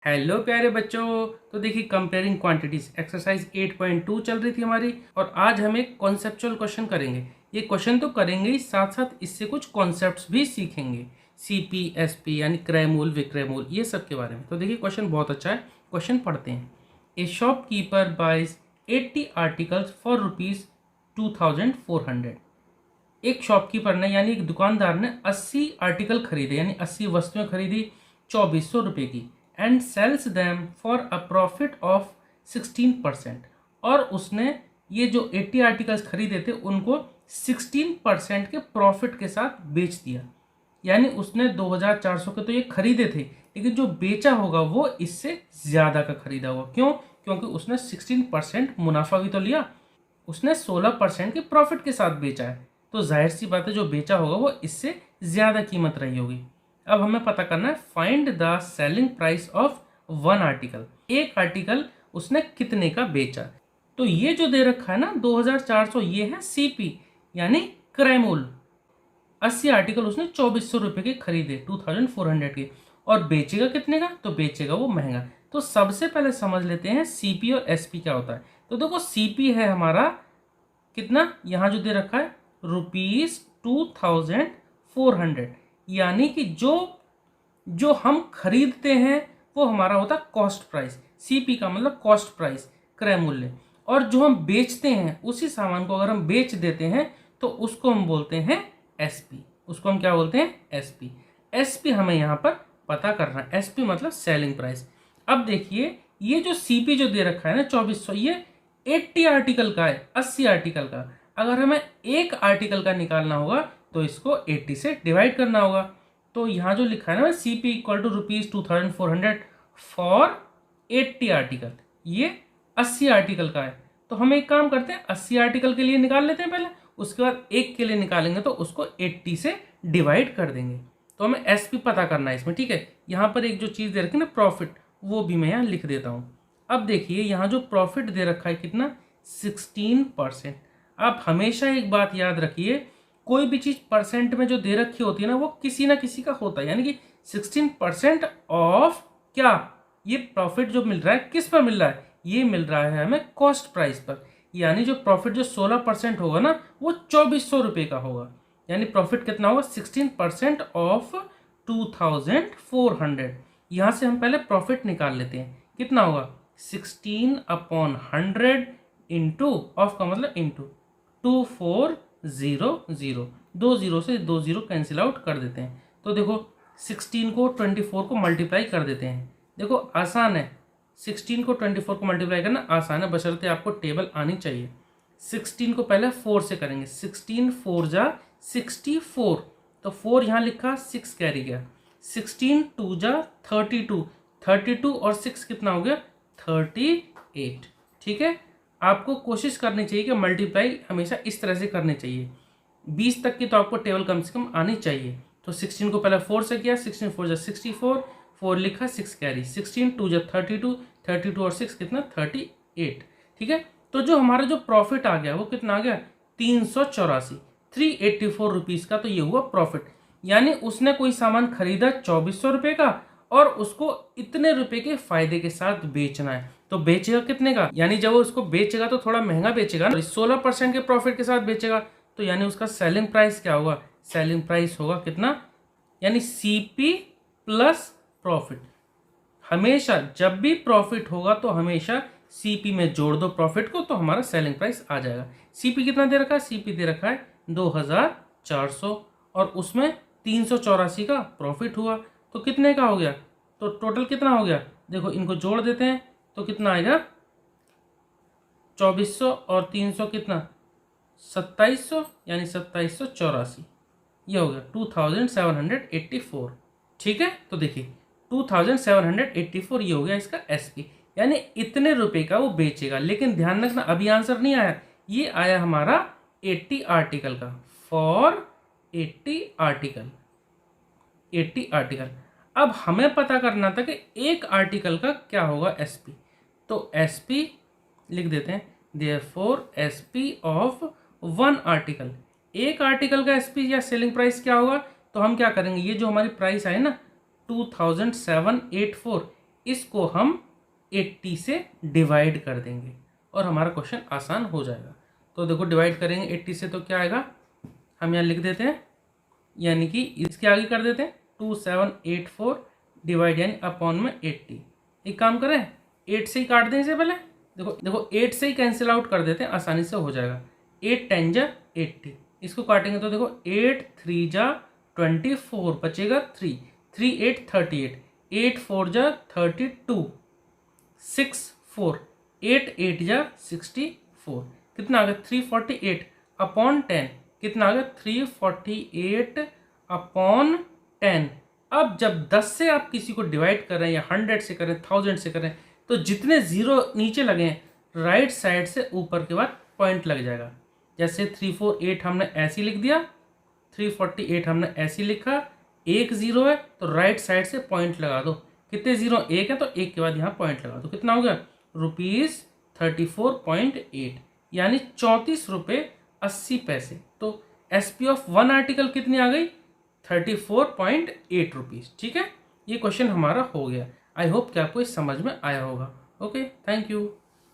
Hello प्यारे बच्चों। तो देखिए कंपेयरिंग क्वांटिटीज एक्सरसाइज 8.2 चल रही थी हमारी और आज हम एक कॉन्सेप्चुअल क्वेश्चन करेंगे। ये क्वेश्चन तो करेंगे ही, साथ साथ इससे कुछ कॉन्सेप्ट्स भी सीखेंगे। सीपी एसपी यानी क्रय मूल विक्रय मूल ये सब के बारे में। तो देखिए क्वेश्चन बहुत अच्छा है, क्वेश्चन पढ़ते हैं। ए शॉपकीपर बाइज 80 आर्टिकल्स फॉर ₹2400। एक शॉपकीपर ने यानी एक दुकानदार ने 80 आर्टिकल खरीदे यानी 80 वस्तुएं खरीदी 2400 की and sells them for a profit of 16%। और उसने ये जो 80 आर्टिकल्स खरीदे थे उनको 16% के प्रॉफिट के साथ बेच दिया। यानी उसने 2400 के तो ये खरीदे थे, लेकिन जो बेचा होगा वो इससे ज़्यादा का खरीदा होगा। क्यों? क्योंकि उसने 16% मुनाफा भी तो लिया, उसने 16% के प्रॉफिट के साथ बेचा है, तो जाहिर सी बात है जो बेचा होगा वो इससे ज़्यादा कीमत रही होगी। अब हमें पता करना है find the selling price of one article. एक आर्टिकल उसने कितने का बेचा। तो ये जो दे रखा है ना 2400, ये है सीपी यानी क्रय मूल्य। 80 आर्टिकल उसने 2400 के खरीदे 2400 के, और बेचेगा कितने का? तो बेचेगा वो महंगा। तो सबसे पहले समझ लेते हैं सीपी और एसपी क्या होता है। तो देखो सीपी है हमारा कितना, यहाँ जो दे रखा है ₹2400, यानी कि जो जो हम खरीदते हैं वो हमारा होता है कॉस्ट प्राइस। सीपी का मतलब कॉस्ट प्राइस, क्रय मूल्य। और जो हम बेचते हैं उसी सामान को अगर हम बेच देते हैं तो उसको हम बोलते हैं एसपी। उसको हम क्या बोलते हैं? एसपी। एसपी हमें यहाँ पर पता करना है। एसपी मतलब सेलिंग प्राइस। अब देखिए ये जो सीपी जो दे रखा है ना 2400, ये 80 आर्टिकल का है, 80 आर्टिकल का। अगर हमें एक आर्टिकल का निकालना होगा तो इसको 80 से डिवाइड करना होगा। तो यहाँ जो लिखा है ना CP equal to ₹2400 for 80 article, ये 80 आर्टिकल का है। तो हम एक काम करते हैं 80 आर्टिकल के लिए निकाल लेते हैं पहले, उसके बाद एक के लिए निकालेंगे तो उसको 80 से डिवाइड कर देंगे। तो हमें एसपी पता करना है इसमें, ठीक है। यहाँ पर एक जो चीज़ दे रखी है ना प्रॉफिट, वो भी मैं यहाँ लिख देता हूँ। अब देखिए यहाँ जो प्रॉफिट दे रखा है कितना, 16%। आप हमेशा एक बात याद रखिए, कोई भी चीज़ परसेंट में जो दे रखी होती है ना वो किसी ना किसी का होता है। यानी कि 16% ऑफ क्या, ये प्रॉफिट जो मिल रहा है किस पर मिल रहा है? ये मिल रहा है हमें कॉस्ट प्राइस पर। यानी जो प्रॉफिट जो 16% होगा ना वो ₹2400 का होगा। यानी प्रॉफिट कितना होगा? 16% ऑफ 2400। यहाँ से हम पहले प्रॉफिट निकाल लेते हैं, कितना होगा? 16/100 इंटू, ऑफ का मतलब इंटू 2400। दो जीरो से दो जीरो कैंसिल आउट कर देते हैं। तो देखो 16 को 24 को मल्टीप्लाई कर देते हैं। देखो आसान है, 16 को 24 को मल्टीप्लाई करना आसान है, बशर्ते आपको टेबल आनी चाहिए। 16 को पहले 4 से करेंगे, 16 4 जा 64, तो 4 यहाँ लिखा, 6 कैरी गया। 16 2 जा 32, 32 और 6 कितना हो गया? 38। ठीक है, आपको कोशिश करनी चाहिए कि मल्टीप्लाई हमेशा इस तरह से करने चाहिए। 20 तक की तो आपको टेबल कम से कम आनी चाहिए। तो 16 को पहले 4 से किया, 16 4 जा 64, 4 लिखा, 6 कैरी, 16 2 जा 32, 32 और 6 कितना? 38। ठीक है, तो जो हमारा जो प्रॉफिट आ गया वो कितना आ गया? 384, ₹384 का। तो ये हुआ प्रॉफिट। यानी उसने कोई सामान खरीदा ₹2400 का और उसको इतने रुपए के फायदे के साथ बेचना है, तो बेचेगा कितने का? यानी जब वो उसको बेचेगा तो थोड़ा महंगा बेचेगा ना, 16% के प्रॉफिट के साथ बेचेगा, तो यानी उसका सेलिंग प्राइस क्या होगा? सेलिंग प्राइस होगा कितना? यानी सीपी प्लस प्रॉफिट। हमेशा जब भी प्रॉफिट होगा तो हमेशा सीपी में जोड़ दो प्रॉफिट को, तो हमारा सेलिंग प्राइस आ जाएगा। सीपी कितना दे रखा है? सीपी दे रखा है 2400 और उसमें 384 का प्रॉफिट हुआ, तो कितने का हो गया? तो टोटल कितना हो गया? देखो इनको जोड़ देते हैं तो कितना आएगा? 2400 और 300 कितना? 2700, यानी 2784। ये हो गया 2784। ठीक है, तो देखिए 2784 ये हो गया इसका एसपी। यानी इतने रुपए का वो बेचेगा। लेकिन ध्यान रखना अभी आंसर नहीं आया, ये आया हमारा 80 आर्टिकल का, फॉर 80 आर्टिकल, 80 आर्टिकल। अब हमें पता करना था कि एक आर्टिकल का क्या होगा एसपी। तो एसपी लिख देते हैं, therefore SP of one article. एक आर्टिकल का एसपी या सेलिंग प्राइस क्या होगा? तो हम क्या करेंगे, ये जो हमारी प्राइस आई ना 2784, इसको हम 80 से डिवाइड कर देंगे और हमारा क्वेश्चन आसान हो जाएगा। तो देखो डिवाइड करेंगे 80 से तो क्या आएगा, हम यहाँ लिख देते हैं, यानी कि इसके आगे कर देते हैं 2784 डिवाइड यानी अपॉन में 80। एक काम करें 8 से ही काट दें इसे पहले, देखो 8 से ही कैंसिल आउट कर देते हैं, आसानी से हो जाएगा। 8 10 जा 80, इसको काटेंगे तो देखो 8 3 जा 24 बचेगा 3, 3 8 38, 8 4 जा 32, 6 4, 8 8 जा 64, कितना आ गया 348 अपॉन 10, कितना आ गया 348 अपॉन 10। अब जब 10 से आप किसी को डिवाइड कर रहे हैं या 100 से करें 1000 से करें तो जितने जीरो नीचे लगे हैं राइट साइड से ऊपर के बाद पॉइंट लग जाएगा। जैसे 348 हमने ऐसे लिख दिया, 348 हमने ऐसे लिखा, एक जीरो है तो राइट साइड से पॉइंट लगा दो, कितने जीरो, एक है तो एक के बाद यहाँ पॉइंट लगा दो, कितना हो गया ₹34.8 यानी 34 रुपये 80 पैसे। तो SP ऑफ 1 आर्टिकल कितनी आ गई 34.8 रुपीज़। ठीक है, ये क्वेश्चन हमारा हो गया। आई होप कि आपको इस समझ में आया होगा। Okay, thank you.